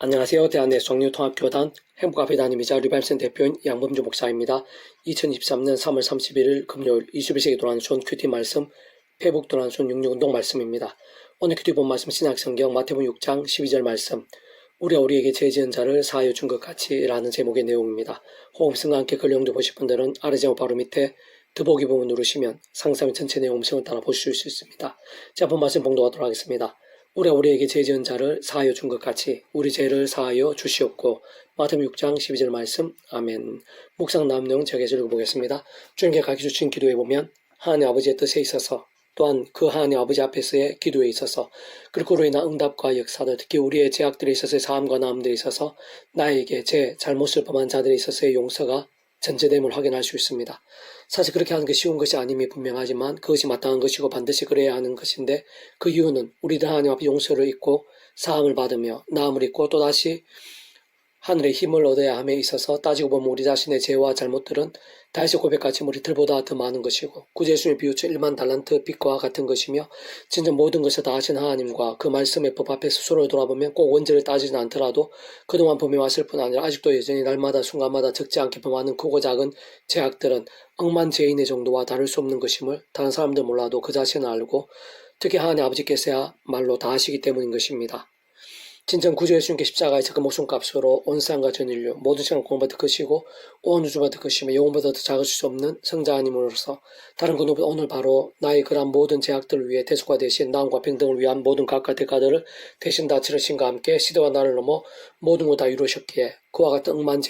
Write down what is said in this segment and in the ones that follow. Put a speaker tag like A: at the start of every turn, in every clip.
A: 안녕하세요. 대한예수학교통합교단 행복앞의 담임이자 리바임센 대표인 양범주 목사입니다. 2023년 3월 31일 금요일 21세기 도란손 큐티 말씀 페북 도란손 66운동 말씀입니다. 오늘 큐티 본 말씀 신약성경 마태복음 6장 12절 말씀 우리에게 죄 지은 자를 사하여 준 것 같이 라는 제목의 내용입니다. 호흡성과 함께 글 영도 보실 분들은 아래 제목 바로 밑에 더보기 부분 누르시면 상세한 전체 내용 음성을 따라 보실 수 있습니다. 자, 본 말씀 봉독하도록 하겠습니다. 우리에게 죄 지은 자를 사하여 준 것 같이 우리 죄를 사하여 주시옵고. 마태복음 6장 12절 말씀. 아멘. 묵상 나온 내용 제가 읽어보겠습니다. 주님께 가르쳐 주신 기도에 보면 하나님 아버지의 뜻에 있어서 또한 그 하나님 아버지 앞에서의 기도에 있어서 그리고 그로 인한 응답과 역사들, 특히 우리의 죄악들에 있어서의 사함과 나음들에 있어서 나에게 제 잘못을 범한 자들에 있어서의 용서가 전제됨을 확인할 수 있습니다. 사실 그렇게 하는 게 쉬운 것이 아님이 분명하지만 그것이 마땅한 것이고 반드시 그래야 하는 것인데 그 이유는 우리들 하나님 앞에 용서를 잊고 사함을 받으며 나음을 잊고 또다시 하늘의 힘을 얻어야 함에 있어서 따지고 보면 우리 자신의 죄와 잘못들은 다윗의 고백같이 머리털보다 더 많은 것이고 구주 예수님의 비유처 1만 달란트 빛과 같은 것이며 진짜 모든 것을 다 하신 하나님과 그 말씀의 법 앞에 스스로 돌아보면 꼭 원죄를 따지진 않더라도 그동안 범해왔을 뿐 아니라 아직도 여전히 날마다 순간마다 적지 않게 범하는 크고 작은 죄악들은 억만 죄인의 정도와 다를 수 없는 것임을 다른 사람들 몰라도 그 자신을 알고 특히 하나님 아버지께서야 말로 다 하시기 때문인 것입니다. 진정 구주 예수님께 십자가에서 그 목숨값으로 온 세상과 전 인류 모든 시간을 공부받을 것이고 온 우주받을 것이며 영혼보다 더 작을 수 없는 성자 하나님으로서 다른 그 누구보다 오늘 바로 나의 그러한 모든 죄악들을 위해 대속화 대신 나음과 평등을 위한 모든 각각 대가들을 대신 다 치르신과 함께 시대와 나를 넘어 모든 것 다 이루셨기에 그와 같은 억만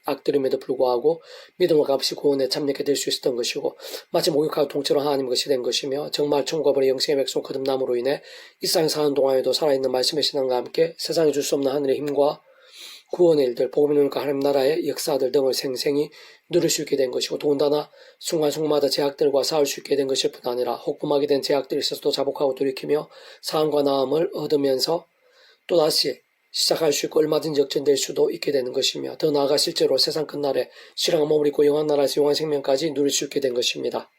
A: 악들임에도 불구하고 믿음과 값이 구원에 참여하게 될 수 있었던 것이고 마치 목욕하고 통째로 하나님 것이 된 것이며 정말 천국과 벌의 영생의 백성 거듭남으로 인해 이 땅에 사는 동안에도 살아있는 말씀의 신앙과 함께 세상에 줄 수 없는 하늘의 힘과 구원의 일들, 복음의 눈과 하나님 나라의 역사들 등을 생생히 누릴 수 있게 된 것이고 더군다나 순간순간마다 죄악들과 싸울 수 있게 된 것일 뿐 아니라 혹범하게 된 죄악들이 있어서도 자복하고 돌이키며 사함과 나음을 얻으면서 또다시 시작할 수 있고 얼마든지 역전될 수도 있게 되는 것이며 더 나아가 실제로 세상 끝날에 신앙의 몸을 입고 영원 나라에서 영원 생명까지 누릴 수 있게 된 것입니다.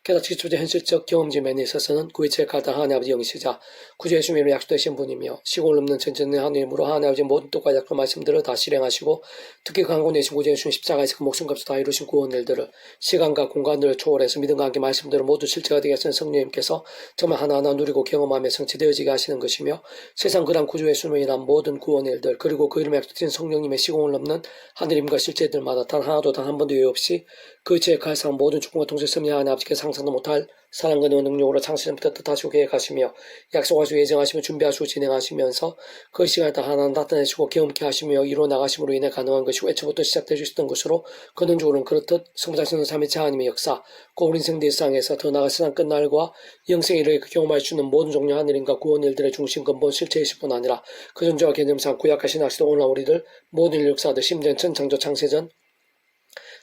A: 게다가 직접적 현실적 경험지 면에 있어서는 그 위치에 가다 하나님 아버지 영시자 구주 예수님으로 약속되신 분이며 시공을 넘는 전전의 하나님으로 하나님 아버지 모든 뜻과 약속 말씀들을 다 실행하시고 특히 강고 내신 구주 예수님 십자가에서 그 목숨값을 다 이루신 구원 일들을 시간과 공간을 초월해서 믿음과 함께 말씀들을 모두 실체가 되게 하시는 성령님께서 정말 하나하나 누리고 경험하며 성취되어지게 하시는 것이며 세상 그런 구주 예수님으로 인한 모든 구원 일들 그리고 그 이름에 약속된 성령님의 시공을 넘는 하늘임과 실체들마다 단 하나도 단 한 번도 예외 없이 그 죄의 칼상 모든 축복과 통제 섭리 하나님 아버지께 상상도 못할 사랑과 능력으로 창세전부터 뜻하시고 계획하시며 약속하시고 예정하시며 준비하시고 진행하시면서 그 시간에 다 하나는 나타내시고 경험케 하시며 이루어 나가심으로 인해 가능한 것이고 애초부터 시작되어 있었던 것으로 근원적으로는 그렇듯 성부자신은 삼위체 하나님의 역사 그 우리 인생 대상에서 더 나아가 세상 끝날과 영생에 이르게 경험할 수 있는 모든 종류 하늘인과 구원 일들의 중심 근본 실체이실 뿐 아니라 그 존재와 개념상 구약하신 하시던 오늘날 우리들 모든 인류 역사들 심지어 천창조 창세전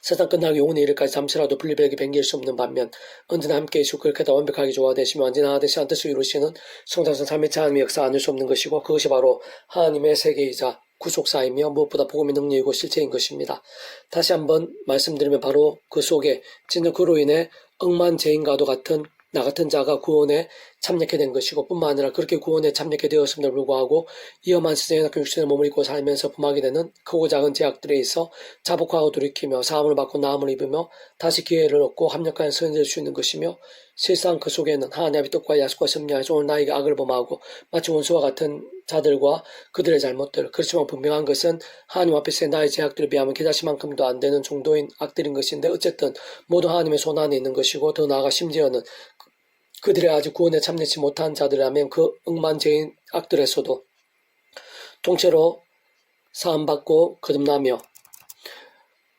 A: 세상 끝나기 영혼의 일까지 잠시라도 분리되게 변기할 수 없는 반면 언제나 함께 계시고 그렇게 다 완벽하게 조화되시며 언제나 하듯이 한 뜻을 이루시는 성장선 삼위체 하나님의 역사 아닐 수 없는 것이고 그것이 바로 하나님의 세계이자 구속사이며 무엇보다 복음의 능력이고 실체인 것입니다. 다시 한번 말씀드리면 바로 그 속에 진정 그로 인해 억만 죄인과도 같은 나 같은 자가 구원에 참여하게 된 것이고 뿐만 아니라 그렇게 구원에 참여하게 되었음에도 불구하고 위험한 세상에 낙한 육신의 몸을 입고 살면서 범하게 되는 크고 작은 죄악들에 있어 자복하고 돌이키며 사함을 받고 나음을 입으며 다시 기회를 얻고 합력하여 선을 수 있는 것이며 실상 그 속에는 하나님의 뜻과 약속과 섭리하여서 오늘 나에게 악을 범하고 마치 원수와 같은 자들과 그들의 잘못들 그렇지만 분명한 것은 하나님 앞에서의 나의 죄악들에 비하면 기다시만큼도 안 되는 정도인 악들인 것인데 어쨌든 모두 하나님의 손 안에 있는 것이고 더 나아가 심지어는 그들의 아직 구원에 참여치 못한 자들이라면 그 억만 죄인 악들에서도 통째로 사함받고 거듭나며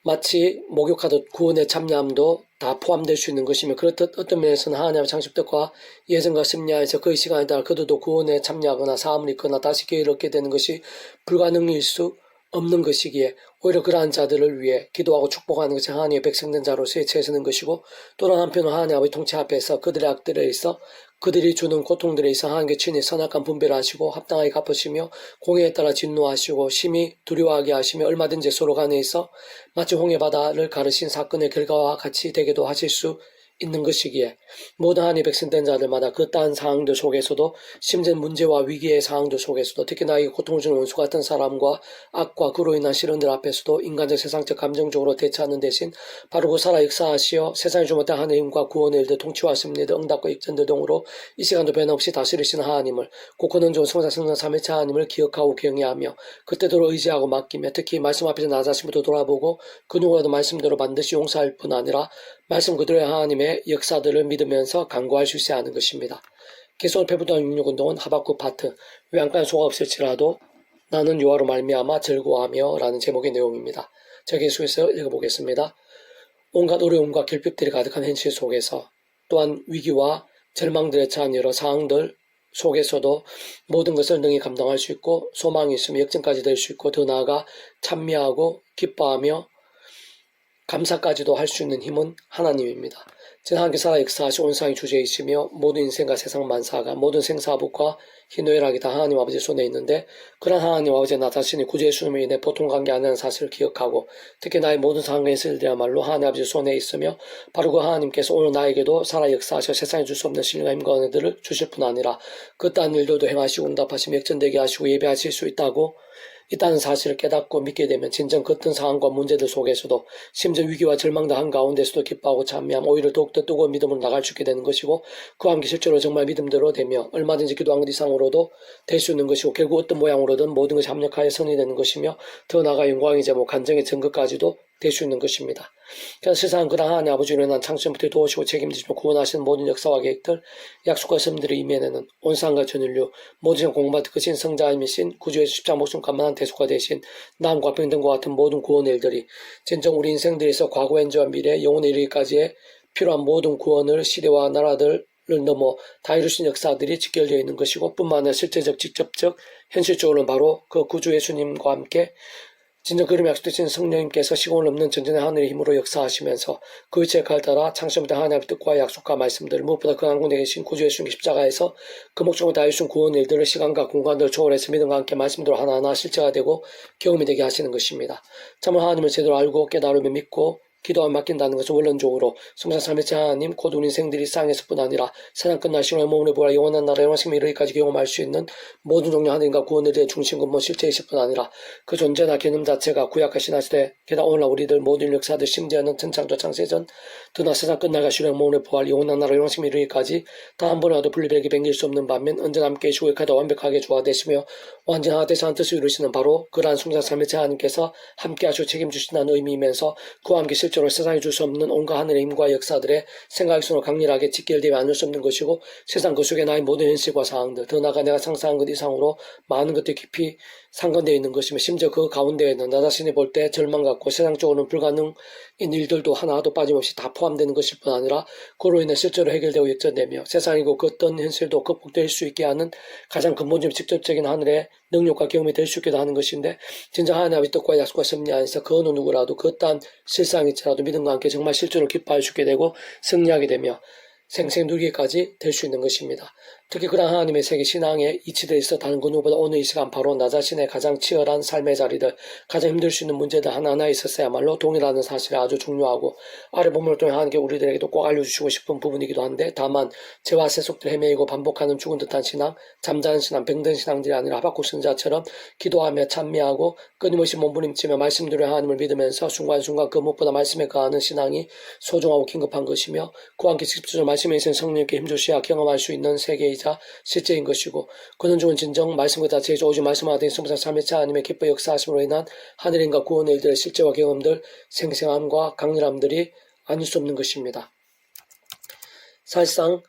A: 마치 목욕하듯 구원에 참여함도 다 포함될 수 있는 것이며 그렇듯 어떤 면에서는 하나님의 창십뜻과 예정과 섭리하에서 그의 시간에 따라 그들도 구원에 참여하거나 사함을 입거나 다시 기회를 얻게 되는 것이 불가능일 수 없는 것이기에 오히려 그러한 자들을 위해 기도하고 축복하는 것이 하나님의 백성된 자로서의 최선인 것이고 또한 한편으로 하나님 아버지 통치 앞에서 그들의 악들에 있어 그들이 주는 고통들에 있어 하나님께 친히 선악한 분배를 하시고 합당하게 갚으시며 공의에 따라 진노하시고 심히 두려워하게 하시며 얼마든지 서로 간에 있어 마치 홍해 바다를 가르신 사건의 결과와 같이 되게도 하실 수 있는 것이기에 모든 하나님의 백성된 자들마다 그 따한 상황들 속에서도 심지어 문제와 위기의 상황들 속에서도 특히 나에게 고통을 주는 원수 같은 사람과 악과 그로 인한 시련들 앞에서도 인간적 세상적 감정적으로 대처하는 대신 바르고 살아 역사하시어 세상에 주못한 하나님과 구원의 일들 통치와 승리들 응답과 역전들 등으로 이 시간도 변함없이 다스리시는 하나님을 고코는 좋은 성자 성령 삼위체 하나님을 기억하고 경외하며 그때대로 의지하고 맡기며 특히 말씀 앞에서 나 자신부터 돌아보고 그 누구라도 말씀대로 반드시 용서할 뿐 아니라 말씀 그대로의 하나님의 역사들을 믿으면서 간구할 수 있어야 하는 것입니다. 계속 배부도한 육육운동은 하박국 파트 외양간 소가 없을지라도 나는 여호와로 말미암아 즐거워하며 라는 제목의 내용입니다. 제가 계속해서 읽어보겠습니다. 온갖 어려움과 결핍들이 가득한 현실 속에서 또한 위기와 절망들에 처한 여러 상황들 속에서도 모든 것을 능히 감당할 수 있고 소망이 있으며 역전까지 될 수 있고 더 나아가 찬미하고 기뻐하며 감사까지도 할 수 있는 힘은 하나님입니다. 전 하나님께 살아 역사하시 온상의 주제이시며 모든 인생과 세상 만사가 모든 생사복과 희노애락이 다 하나님 아버지 손에 있는데 그런 하나님 아버지 나 자신이 구주 예수님으로 인해 보통관계 아니라는 사실을 기억하고 특히 나의 모든 상황의 일들이야말로 하나님 아버지 손에 있으며 바로 그 하나님께서 오늘 나에게도 살아 역사하셔 세상에 줄 수 없는 신뢰와 힘과 은혜들을 주실 뿐 아니라 그딴 일들도 행하시고 응답하시며 역전되게 하시고 예배하실 수 있다는 사실을 깨닫고 믿게 되면 진정 그 어떤 상황과 문제들 속에서도 심지어 위기와 절망도 한가운데서도 기뻐하고 찬미하며 오히려 더욱더 뜨거운 믿음으로 나갈 수 있게 되는 것이고 그와 함께 실제로 정말 믿음대로 되며 얼마든지 기도한 것 이상으로도 될 수 있는 것이고 결국 어떤 모양으로든 모든 것이 합력하여 선이 되는 것이며 더 나아가 영광의 제목 간정의 증거까지도 될 수 있는 것입니다. 그래서 세상은 그런 하나님 아버지로 인한 창조부터 도우시고 책임지시고 구원하시는 모든 역사와 계획들 약속과 선들을 이면에는 온 세상과 전 인류 모든 공부받은 그 신성자이신 구주의 십자가 목숨 감만한 대속화 대신 남과 평등과 같은 모든 구원의 일들이 진정 우리 인생들에서 과거 현재와 미래 영혼에 이르기까지의 필요한 모든 구원을 시대와 나라들을 넘어 다 이루신 역사들이 직결되어 있는 것이고 뿐만 아니라 실제적 직접적 현실적으로는 바로 그 구주 예수님과 함께 진정 그림에 약속되신 성령님께서 시공을 넘는 전전의 하늘의 힘으로 역사하시면서 그 위치에 칼 따라 창세부터 하나님의 뜻과 약속과 말씀들 무엇보다 그 한국에 계신 구주 예수님 십자가에서 그 목적을 다해주신 구원 일들을 시간과 공간들을 초월해서 믿음과 함께 말씀대로 하나하나 실제가 되고 경험이 되게 하시는 것입니다. 참으로 하나님을 제대로 알고 깨달으며 믿고 기도하며 맡긴다는 것은 원론적으로 성상 삼위체 하나님 곧 우리 인생들이 땅에서뿐 아니라 세상 끝날 시간에 몸을 보라 영원한 나라 영원생명 이르기까지 경험할 수 있는 모든 종류 하나님과 구원에 대해 중심 근본 실체이실 뿐 아니라 그 존재나 개념 자체가 구약하신 시대 게다가 오늘날 우리들 모든 역사들 심지어는 천창조 창세전 드나 세상 끝날과 시간에 몸을 보할 영원한 나라 영원생명 이르기까지 단 한 번이라도 분리되게 변길 수 없는 반면 언제나 함께 계시고 역하다 완벽하게 조화되시며 완전하게 대상한 뜻을 이루시는 바로 그러한 성상 삼위체 하나님께서 함께 하시고 책임주신다는 의미이면서 그와 함께 실제로 세상에 줄 수 없는 온갖 하늘의 힘과 역사들의 생각의 손으로 강렬하게 직결되며 않을 수 없는 것이고 세상 그 속에 나의 모든 현실과 상황들 더 나아가 내가 상상한 것 이상으로 많은 것들이 깊이 상관되어 있는 것이며 심지어 그 가운데에는 나 자신이 볼 때 절망 같고 세상적으로는 불가능인 일들도 하나도 빠짐없이 다 포함되는 것일 뿐 아니라 그로 인해 실제로 해결되고 역전되며 세상이고 그 어떤 현실도 극복될 수 있게 하는 가장 근본적인 직접적인 하늘의 능력과 경험이 될 수 있기도 하는 것인데 진정 하나님의 뜻과 약속과 섭리 안에서 그 어느 누구라도 그 어떠한 실상일지라도 믿음과 함께 정말 실제로 기뻐할 수 있게 되고 승리하게 되며 생생 누리기까지 될 수 있는 것입니다. 특히 그런 하나님의 세계 신앙에 이치되어 있어 다른 그 누구보다 오늘 이 시간 바로 나 자신의 가장 치열한 삶의 자리들 가장 힘들 수 있는 문제들 하나하나 있었어야말로 동일하는 사실이 아주 중요하고 아래 본문을 통해 하나님께 우리들에게도 꼭 알려주시고 싶은 부분이기도 한데 다만 죄와 세속들 헤매이고 반복하는 죽은 듯한 신앙 잠자는 신앙 병든 신앙들이 아니라 하박국 선지자처럼 기도하며 찬미하고 끊임없이 몸부림치며 말씀대로 하나님을 믿으면서 순간순간 그 무엇보다 말씀에 거하는 신앙이 소중하고 긴급한 것이며 그와 함께 직접적으로 말씀에 있는 성령님께 힘주시야 경험할 수 있는 세계이자 실제인 것이고 그는 좋은 진정 말씀 그 자체이죠. 오직 말씀하되 성부상 삼위체 하나님의 기뻐 역사하심으로 인한 하늘인과 구원의 일들의 실제와 경험들 생생함과 강렬함들이 아닐 수 없는 것입니다. 사실상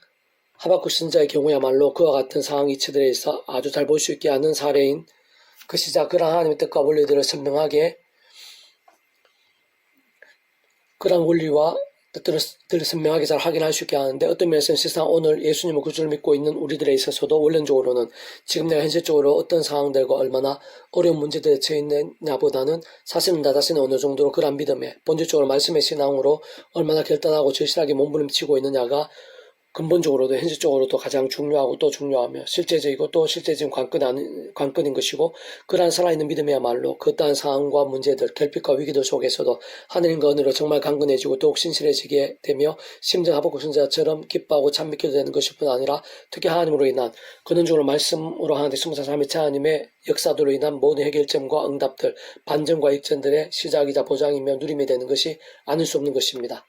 A: 하박국 선지자의 경우야말로 그와 같은 상황 이치들에 있어 아주 잘 볼 수 있게 하는 사례인 것이자 그러한 하나님의 뜻과 원리들을 선명하게 그러한 원리와 뜻들을 선명하게 잘 확인할 수 있게 하는데 어떤 면에서는 실상 오늘 예수님을 구주를 믿고 있는 우리들에 있어서도 원론적으로는 지금 내가 현실적으로 어떤 상황들과 얼마나 어려운 문제들에 처해 있느냐보다는 사실은 나 자신이 어느 정도로 그러한 믿음에 본질적으로 말씀의 신앙으로 얼마나 결단하고 절실하게 몸부림치고 있느냐가 근본적으로도 현실적으로도 가장 중요하고 또 중요하며 실제적이고 또 실제적인 관건인 것이고, 그러한 살아있는 믿음이야말로 그떠한 상황과 문제들, 결핍과 위기들 속에서도 하느님과 은혜로 정말 강건해지고 더욱 신실해지게 되며 심지어 하박국 선지자처럼 기뻐하고 찬미기도 되는 것일 뿐 아니라, 특히 하나님으로 인한 근원적으로 말씀으로 하나님의 성사 삼위체 하나님의 역사들로 인한 모든 해결점과 응답들, 반전과 역전들의 시작이자 보장이며 누림이 되는 것이 아닐 수 없는 것입니다.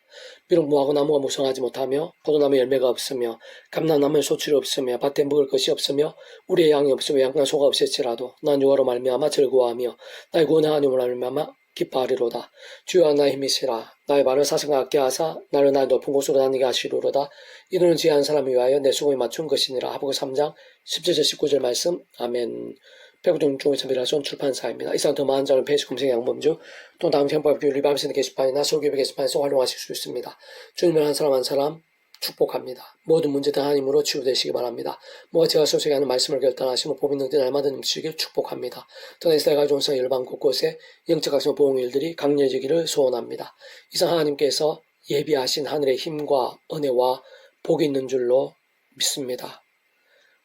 A: 비록 무화과 나무가 무성하지 못하며 포도나무에 열매가 없으며 감람나무에 소출이 없으며 밭에 먹을 것이 없으며 우리의 양이 없으며 양간 소가 없을지라도 난 여호와로 말미암아 즐거워하며 나의 구원의 하나님으로 말미암아 기뻐하리로다. 주여 나의 힘이시라. 나의 발을 사슴과 같게 하사 나를 나의 높은 곳으로 다니게 하시리로다. 이노는 지혜한 사람을 위하여 내 수고에 맞춘 것이니라. 하박국 3장 17절 19절 말씀. 아멘. 배구동 중에서비라손 출판사입니다. 이상 더 많은 자는 페이지 검색 양범주 또 다음 현법교 리바이브센터 게시판이나 설교배 게시판에서 활용하실 수 있습니다. 주님을 한 사람 한 사람 축복합니다. 모든 문제들 하나님으로 치유되시기 바랍니다. 뭐가 제가 소개하는 말씀을 결단하시며 복음 능력 날마다 넘치길 축복합니다. 또한 이스라엘 종성 열방 곳곳에 영적 각성 보응 일들이 강렬해지기를 소원합니다. 이상 하나님께서 예비하신 하늘의 힘과 은혜와 복이 있는 줄로 믿습니다.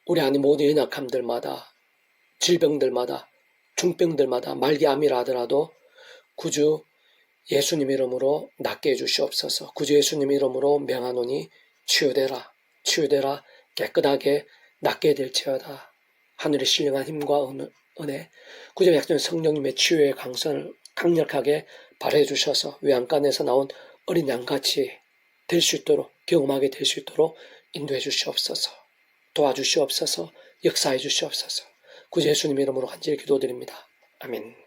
A: 우리 안에 모든 연약함들마다, 질병들마다, 중병들마다, 말기암이라 하더라도 구주 예수님 이름으로 낫게 해주시옵소서. 구주 예수님 이름으로 명하노니 치유되라, 치유되라, 깨끗하게 낫게 될지어다. 하늘의 신령한 힘과 은혜, 구주 약전 성령님의 치유의 강선을 강력하게 발휘해 주셔서 외양간에서 나온 어린 양같이 될 수 있도록, 경험하게 될 수 있도록 인도해 주시옵소서. 도와주시옵소서. 역사해 주시옵소서. 구주 예수님 이름으로 간절히 기도드립니다. 아멘.